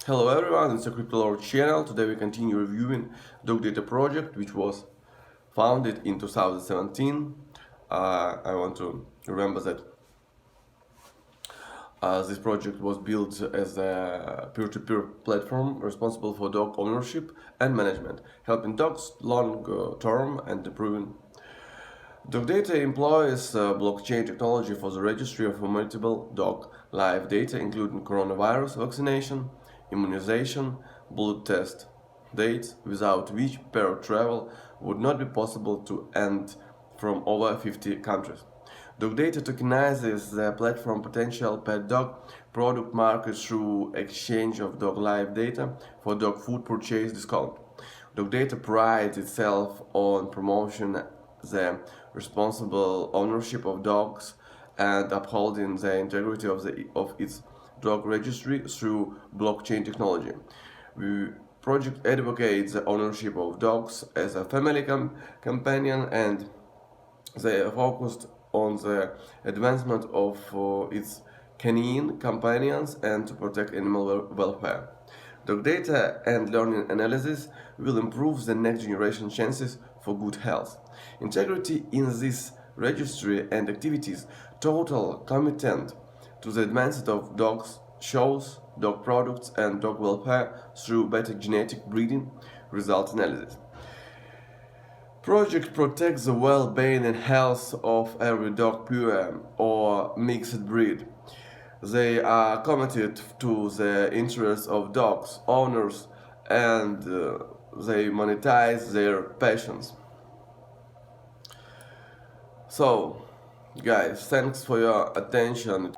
Hello everyone, it's a Crypto Lord channel. Today we continue reviewing DogData project, which was founded in 2017. I want to remember that this project was built as a peer-to-peer platform responsible for dog ownership and management, helping dogs long-term and improving. DogData employs blockchain technology for the registry of multiple dog live data, including coronavirus vaccination, immunization, blood test dates, without which pair travel would not be possible to and from over 50 countries. DogData tokenizes the platform potential pet dog product market through exchange of dog live data for dog food purchase discount. DogData prides itself on promotion the responsible ownership of dogs and upholding the integrity of its dog registry through blockchain technology. The project advocates the ownership of dogs as a family companion, and they are focused on the advancement of its canine companions and to protect animal welfare. Dog data and learning analysis will improve the next generation chances for good health. Integrity in this registry and activities total commitment to the advancement of dogs shows dog products and dog welfare through better genetic breeding result analysis. Project protects the well-being and health of every dog, pure or mixed breed. They are committed to the interests of dogs owners, and they monetize their passions. So, guys, thanks for your attention.